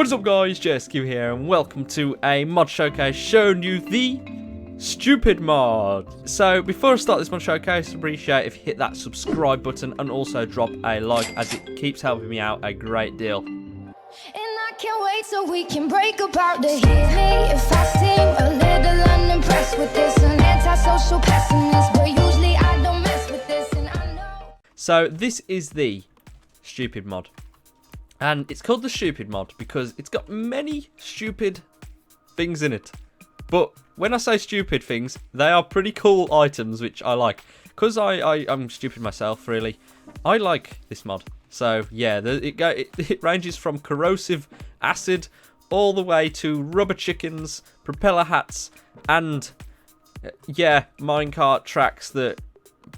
What is up guys, JSQ here and welcome to a mod showcase showing you the stupid mod. So before I start this mod showcase, I'd appreciate if you hit that subscribe button and also drop a like as it keeps helping me out a great deal. And I can't wait so we can break apart to hear me if I seem a little unimpressed with this. An antisocial pessimist, but usually I don't mess with this and I know. So this is the stupid mod. And it's called the stupid mod because it's got many stupid things in it. But when I say stupid things, they are pretty cool items which I like. Because I'm stupid myself, really. I like this mod. So yeah, it ranges from corrosive acid all the way to rubber chickens, propeller hats, and yeah, minecart tracks that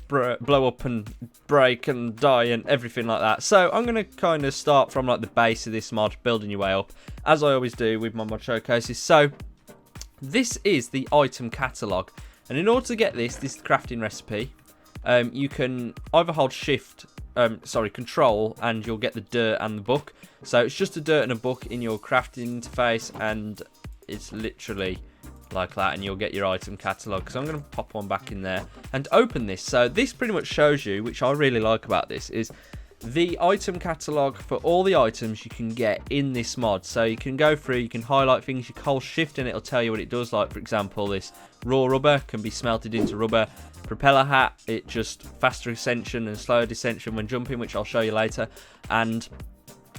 blow up and break and die and everything like that. So I'm going to kind of start from like the base of this mod, building your way up, as I always do with my mod showcases. So this is the item catalogue, and in order to get this is the crafting recipe. You can either hold control, and you'll get the dirt and the book. So it's just a dirt and a book in your crafting interface, and it's literally like that, and you'll get your item catalogue. So I'm going to pop one back in there and open this. So this pretty much shows you, which I really like about this, is the item catalogue for all the items you can get in this mod. So you can go through, you can highlight things, you can hold shift and it'll tell you what it does. Like for example, this raw rubber can be smelted into rubber. Propeller hat, it just faster ascension and slower descension when jumping, which I'll show you later. And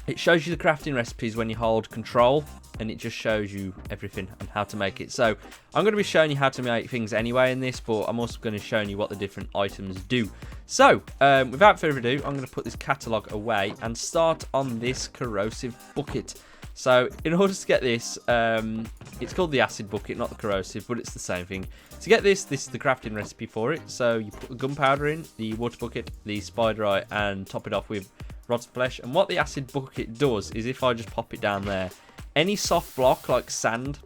it shows you the crafting recipes when you hold control, and it just shows you everything and how to make it. So I'm going to be showing you how to make things anyway in this, but I'm also going to show you what the different items do. So without further ado, I'm going to put this catalogue away and start on this corrosive bucket. So in order to get this, it's called the acid bucket, not the corrosive, but it's the same thing. To get this is the crafting recipe for it. So you put the gunpowder in, the water bucket, the spider eye, and top it off with rods of flesh. And what the acid bucket does is, if I just pop it down there, any soft block like sand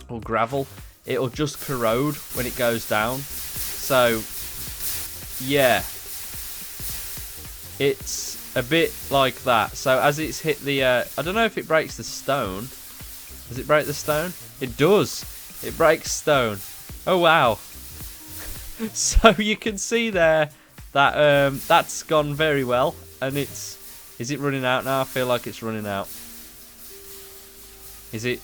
or gravel, it'll just corrode when it goes down. So yeah, it's a bit like that. So as it's hit the I don't know if it breaks the stone. Does it break the stone? It does. It breaks stone. Oh wow. So you can see there that that's gone very well. And is it running out now? I feel like it's running out. Is it?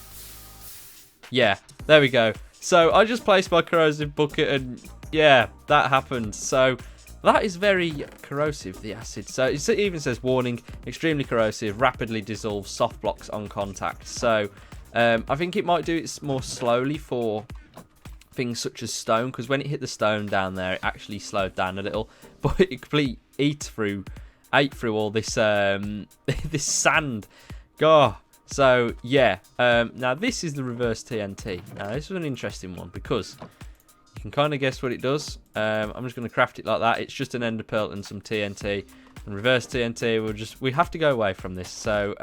Yeah, there we go. So I just placed my corrosive bucket and yeah, that happened. So that is very corrosive, the acid. So it even says warning, extremely corrosive, rapidly dissolves soft blocks on contact. So I think it might do it more slowly for things such as stone, because when it hit the stone down there, it actually slowed down a little. But it completely ate through all this this sand. God. So yeah, now this is the reverse TNT. Now this was an interesting one because you can kind of guess what it does. I'm just going to craft it like that. It's just an ender pearl and some TNT. And reverse TNT, we have to go away from this. So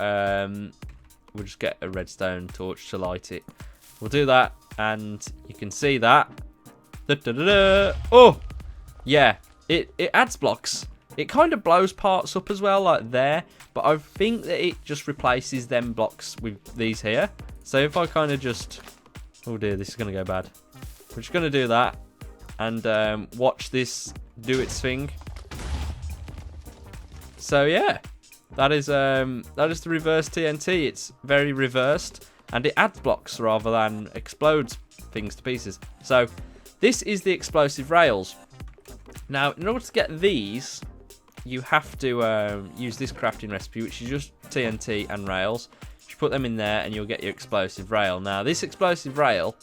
we'll just get a redstone torch to light it. We'll do that, and you can see that. Oh, yeah, it adds blocks. It kind of blows parts up as well, like there. But I think that it just replaces them blocks with these here. So if I kind of just... Oh dear, this is going to go bad. We're just going to do that. And watch this do its thing. So yeah. That is the reverse TNT. It's very reversed. And it adds blocks rather than explodes things to pieces. So this is the explosive rails. Now, in order to get these, you have to use this crafting recipe, which is just TNT and rails. You put them in there and you'll get your explosive rail. Now, this explosive rail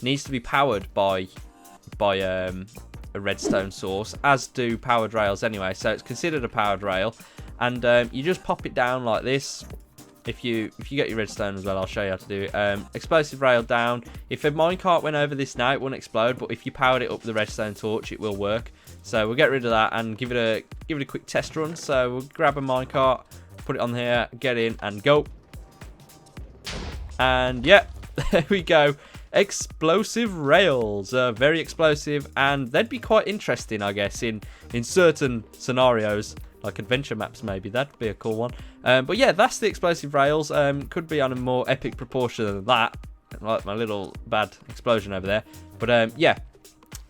needs to be powered by a redstone source, as do powered rails anyway. So it's considered a powered rail. And you just pop it down like this. If you get your redstone as well, I'll show you how to do it. Explosive rail down. If a minecart went over this now, it wouldn't explode. But if you powered it up with the redstone torch, it will work. So we'll get rid of that and give it a quick test run. So we'll grab a minecart, put it on here, get in and go. And yeah, there we go. Explosive rails, very explosive, and they'd be quite interesting, I guess, in certain scenarios. like adventure maps maybe. That'd be a cool one. But yeah, that's the explosive rails. Could be on a more epic proportion than that, like my little bad explosion over there. But yeah,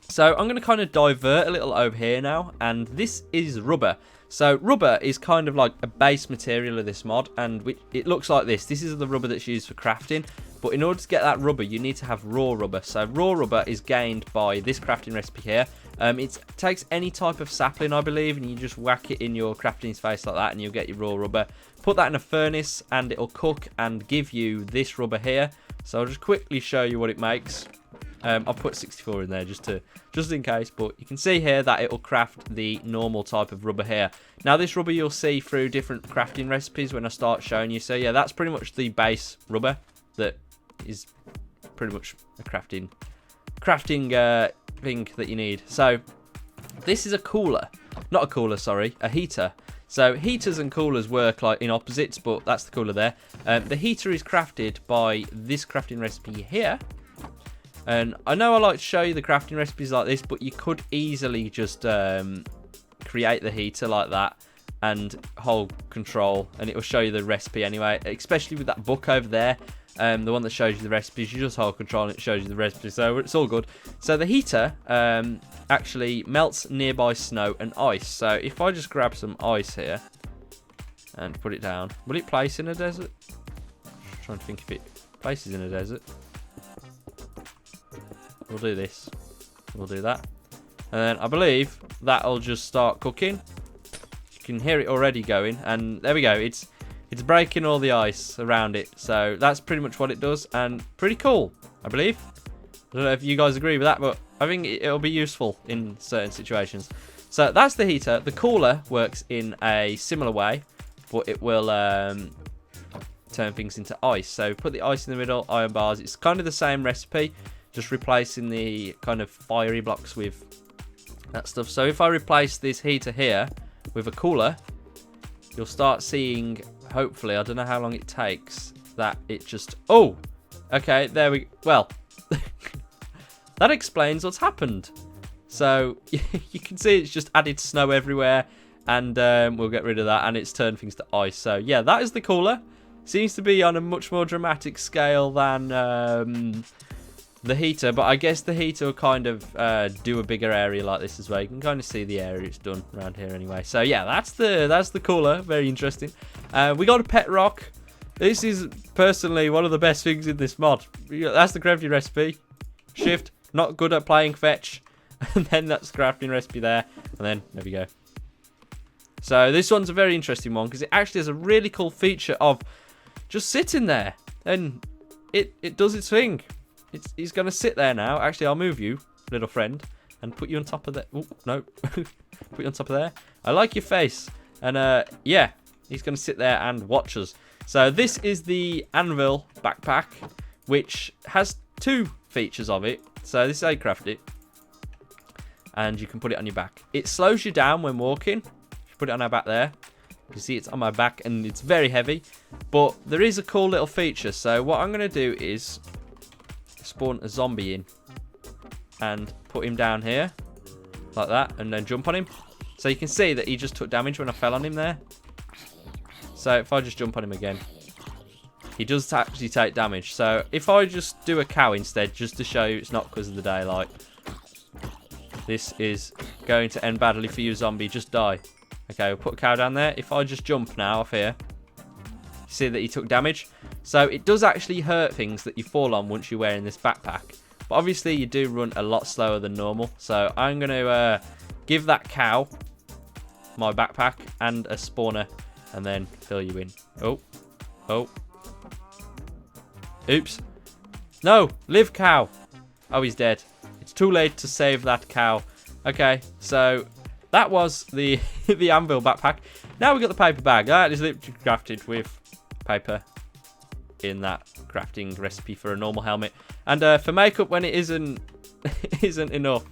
so I'm going to kind of divert a little over here now, and this is rubber. So rubber is kind of like a base material of this mod, and it looks like this. This is the rubber that's used for crafting, but in order to get that rubber, you need to have raw rubber. So raw rubber is gained by this crafting recipe here. It takes any type of sapling, I believe, and you just whack it in your crafting space like that, and you'll get your raw rubber. Put that in a furnace, and it'll cook and give you this rubber here. So I'll just quickly show you what it makes. I'll put 64 in there just in case, but you can see here that it will craft the normal type of rubber here. Now this rubber you'll see through different crafting recipes when I start showing you. So yeah, that's pretty much the base rubber that is pretty much a crafting thing that you need. So this is a cooler, not a cooler, sorry, a heater. So heaters and coolers work like in opposites, but that's the cooler there. The heater is crafted by this crafting recipe here. And I know I like to show you the crafting recipes like this, but you could easily just create the heater like that and hold control, and it will show you the recipe anyway, especially with that book over there. The one that shows you the recipes, you just hold control and it shows you the recipe, so it's all good. So the heater actually melts nearby snow and ice. So if I just grab some ice here and put it down, will it place in a desert? Just trying to think if it places in a desert. We'll do this. We'll do that. And then I believe that'll just start cooking. You can hear it already going. And there we go. It's breaking all the ice around it. So that's pretty much what it does. And pretty cool, I believe. I don't know if you guys agree with that, but I think it'll be useful in certain situations. So that's the heater. The cooler works in a similar way, but it will turn things into ice. So put the ice in the middle, iron bars. It's kind of the same recipe, just replacing the kind of fiery blocks with that stuff. So if I replace this heater here with a cooler, you'll start seeing, hopefully, I don't know how long it takes, that it just... Oh! Okay, there we... Well, that explains what's happened. So you can see it's just added snow everywhere, and we'll get rid of that, and it's turned things to ice. So yeah, that is the cooler. Seems to be on a much more dramatic scale than... the heater, but I guess the heater will kind of do a bigger area like this as well. You can kind of see the area it's done around here anyway. So yeah, that's the cooler. Very interesting. We got a pet rock. This is personally one of the best things in this mod. That's the crafting recipe. Shift, not good at playing fetch. And then that's the crafting recipe there. And then there we go. So this one's a very interesting one because it actually has a really cool feature of just sitting there. And it does its thing. He's going to sit there now. Actually, I'll move you, little friend, and put you on top of that. Oh, no. Put you on top of there. I like your face. And, yeah, he's going to sit there and watch us. So this is the Anvil Backpack, which has two features of it. So this is how you craft it. And you can put it on your back. It slows you down when walking. If you put it on our back there. You see it's on my back and it's very heavy. But there is a cool little feature. So what I'm going to do is spawn a zombie in and put him down here like that, and then jump on him. So you can see that he just took damage when I fell on him there. So if I just jump on him again, he does actually take damage. So if I just do a cow instead, just to show you it's not because of the daylight, this is going to end badly for you, zombie. Just die. Okay, we'll put a cow down there. If I just jump now off here, you see that he took damage. So it does actually hurt things that you fall on once you're wearing this backpack. But obviously you do run a lot slower than normal. So I'm going to give that cow my backpack and a spawner and then fill you in. Oh. Oh. Oops. No, live cow. Oh, he's dead. It's too late to save that cow. Okay, so that was the the Anvil backpack. Now we've got the paper bag. That is literally crafted with paper in that crafting recipe for a normal helmet, and for makeup when it isn't enough.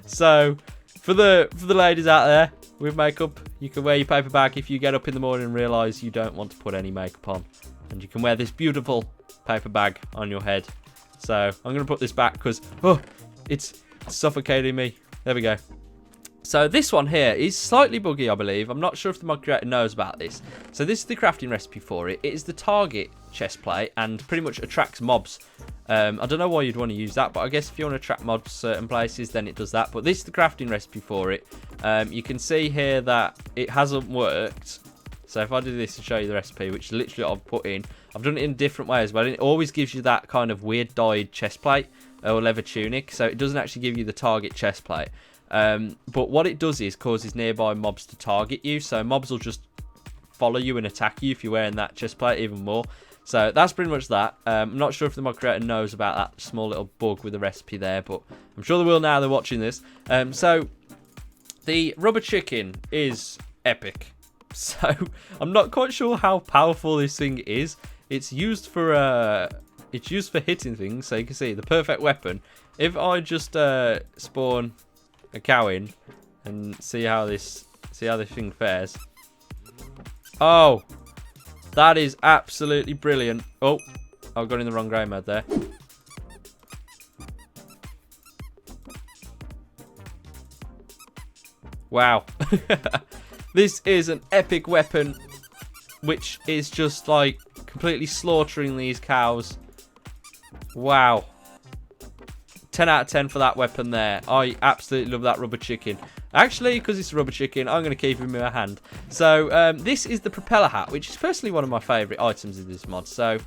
So for the ladies out there with makeup, you can wear your paper bag if you get up in the morning and realise you don't want to put any makeup on, and you can wear this beautiful paper bag on your head. So I'm going to put this back because it's suffocating me. There we go. So this one here is slightly buggy, I believe. I'm not sure if the mod creator knows about this. So this is the crafting recipe for it. It is the target chest plate and pretty much attracts mobs. I don't know why you'd want to use that, but I guess if you want to attract mobs certain places, then it does that. But this is the crafting recipe for it. You can see here that it hasn't worked. So if I do this and show you the recipe, which literally I've put in, I've done it in a different way as well. And it always gives you that kind of weird dyed chest plate or leather tunic. So it doesn't actually give you the target chest plate. But what it does is causes nearby mobs to target you, so mobs will just follow you and attack you if you're wearing that chest plate even more. So that's pretty much that. I'm not sure if the mod creator knows about that small little bug with the recipe there, but I'm sure they will now they're watching this. So the rubber chicken is epic. So I'm not quite sure how powerful this thing is. It's used for hitting things, so you can see the perfect weapon. If I just spawn a cow in and see how this thing fares. Oh, that is absolutely brilliant. Oh, I've got in the wrong grey mode there. Wow. This is an epic weapon, which is just like completely slaughtering these cows. Wow. 10 out of 10 for that weapon there. I absolutely love that rubber chicken. Actually, because it's a rubber chicken, I'm going to keep him in my hand. So, this is the Propeller Hat, which is personally one of my favourite items in this mod. So,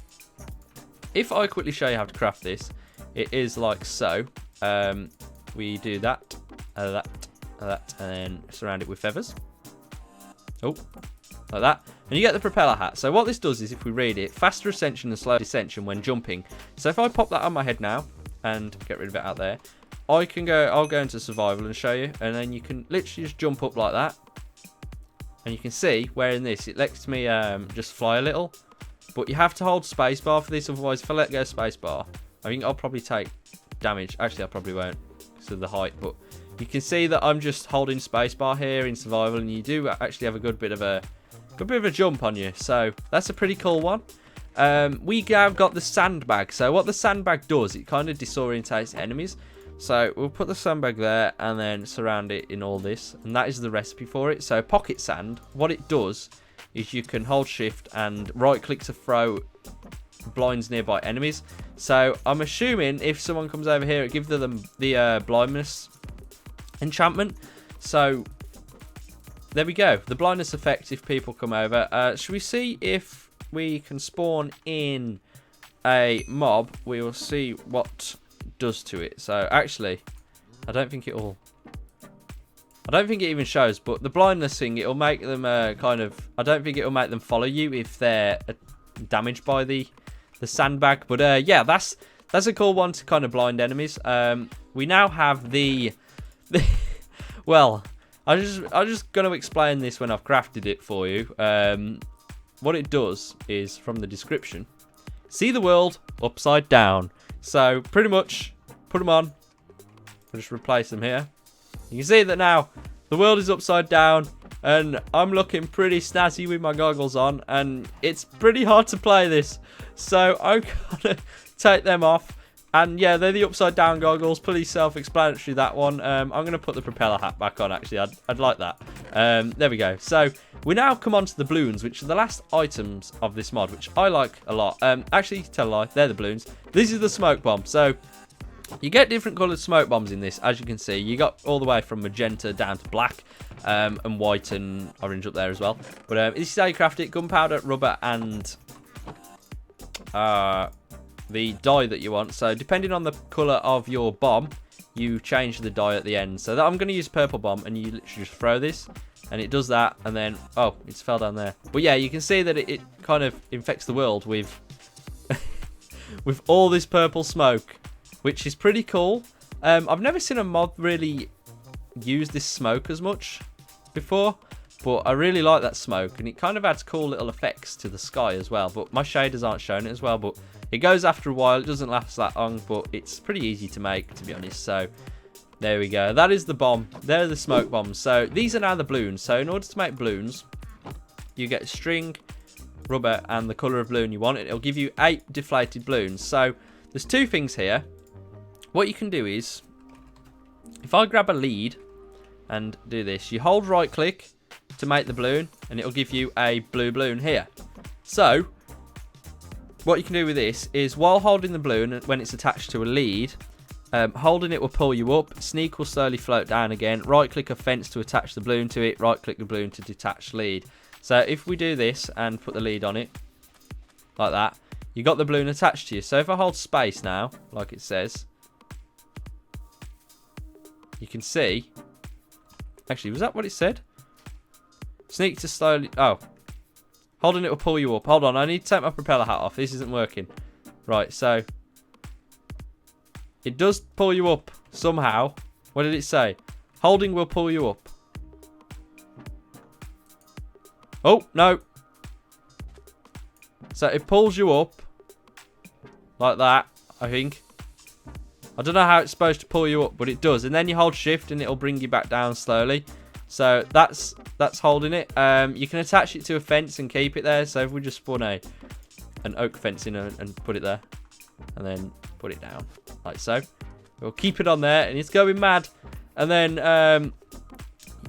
if I quickly show you how to craft this, it is like so. We do that, and then surround it with feathers. Oh, like that. And you get the Propeller Hat. So, what this does is, if we read it, faster ascension and slow descension when jumping. So, if I pop that on my head now, and get rid of it out there, I'll go into survival and show you, and then you can literally just jump up like that, and you can see wearing this it lets me just fly a little, but you have to hold spacebar for this, otherwise if I let go spacebar I think I'll probably take damage. Actually I probably won't because of the height, but you can see that I'm just holding spacebar here in survival, and you do actually have a good bit of a jump on you, so that's a pretty cool one. We have got the sandbag. So what the sandbag does, it kind of disorientates enemies. So we'll put the sandbag there and then surround it in all this. And that is the recipe for it. So pocket sand, what it does is you can hold shift and right click to throw blinds nearby enemies. So I'm assuming if someone comes over here, it gives them the blindness enchantment. So there we go. The blindness effect if people come over. Should we see if we can spawn in a mob? We will see what it does to it. So actually, I don't think it even shows, but the blindness thing, it'll make them I don't think it'll make them follow you if they're damaged by the sandbag. But yeah, that's a cool one to kind of blind enemies. We now have the well, I'm just going to explain this when I've crafted it for you. What it does is, from the description, see the world upside down. So pretty much put them on. We'll just replace them here. You can see that now the world is upside down, and I'm looking pretty snazzy with my goggles on, and it's pretty hard to play this. So I'm gonna take them off. And yeah, they're the upside down goggles, pretty self-explanatory that one. I'm going to put the propeller hat back on, actually. I'd like that. There we go. So we now come on to the balloons, which are the last items of this mod, which I like a lot. Actually, tell a lie, they're the balloons. This is the smoke bomb. So you get different coloured smoke bombs in this, as you can see. You got all the way from magenta down to black, and white and orange up there as well. But this is how you craft it. Gunpowder, rubber, and the dye that you want. So depending on the colour of your bomb, you change the dye at the end. So that I'm going to use purple bomb, and you literally just throw this and it does that, and then oh, it's fell down there. But yeah, you can see that it kind of infects the world with with all this purple smoke, which is pretty cool. I've never seen a mod really use this smoke as much before, but I really like that smoke, and it kind of adds cool little effects to the sky as well. But my shaders aren't showing it as well, but it goes after a while. It doesn't last that long, but it's pretty easy to make, to be honest. So there we go. That is the bomb. They're the smoke bombs. So these are now the balloons. So in order to make balloons, you get string, rubber, and the colour of balloon you want. It'll give you 8 deflated balloons. So there's 2 things here. What you can do is, if I grab a lead and do this. You hold right click to make the balloon, and it'll give you a blue balloon here. So what you can do with this is, while holding the balloon when it's attached to a lead, holding it will pull you up, sneak will slowly float down again, right click a fence to attach the balloon to it, right click the balloon to detach lead. So if we do this and put the lead on it like that, you got the balloon attached to you. So if I hold space now, like it says, you can see, actually, was that what it said? Sneak to slowly, oh, holding it will pull you up. Hold on, I need to take my propeller hat off. This isn't working. Right, so it does pull you up somehow. What did it say? Holding will pull you up. Oh, no. So it pulls you up like that, I think. I don't know how it's supposed to pull you up, but it does. And then you hold shift and it'll bring you back down slowly. So that's holding it. You can attach it to a fence and keep it there. So if we just spawn an oak fence in and put it there, and then put it down like so, we'll keep it on there, and it's going mad. And then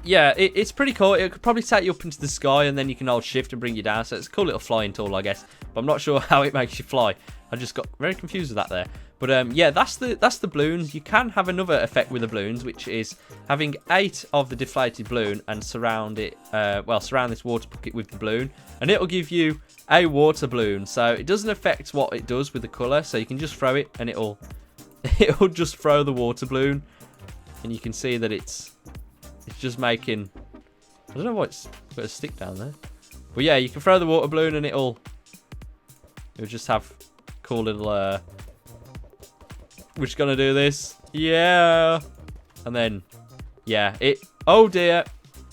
yeah, it's pretty cool. It could probably take you up into the sky, and then you can hold shift and bring you down. So it's a cool little flying tool, I guess. But I'm not sure how it makes you fly. I just got very confused with that there. But yeah, that's the balloons. You can have another effect with the balloons, which is having 8 of the deflated balloon and surround it. Surround this water bucket with the balloon, and it'll give you a water balloon. So it doesn't affect what it does with the colour. So you can just throw it, and it'll just throw the water balloon, and you can see that it's just making. I don't know why it's got a stick down there, but yeah, you can throw the water balloon, and it'll just have cool little. We're just gonna do this, yeah, and then yeah, oh dear,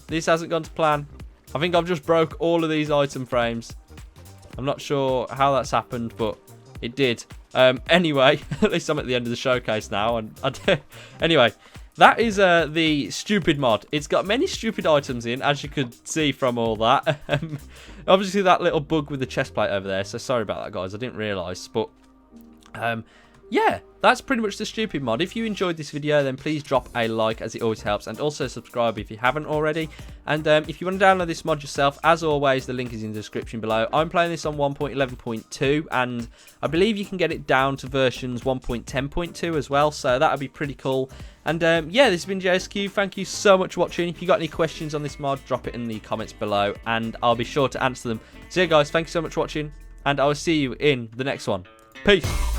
this hasn't gone to plan. I think I've just broke all of these item frames. I'm not sure how that's happened, but it did. Anyway, at least I'm at the end of the showcase now, and anyway, that is the stupid mod. It's got many stupid items in, as you could see from all that. Obviously that little bug with the chest plate over there, so sorry about that, guys, I didn't realise. But yeah, that's pretty much the stupid mod. If you enjoyed this video, then please drop a like, as it always helps, and also subscribe if you haven't already. And if you want to download this mod yourself, as always, the link is in the description below. I'm playing this on 1.11.2, and I believe you can get it down to versions 1.10.2 as well, so that would be pretty cool. And yeah, this has been JSQ. Thank you so much for watching. If you got any questions on this mod, drop it in the comments below, and I'll be sure to answer them. So yeah, guys, thank you so much for watching, and I will see you in the next one. Peace.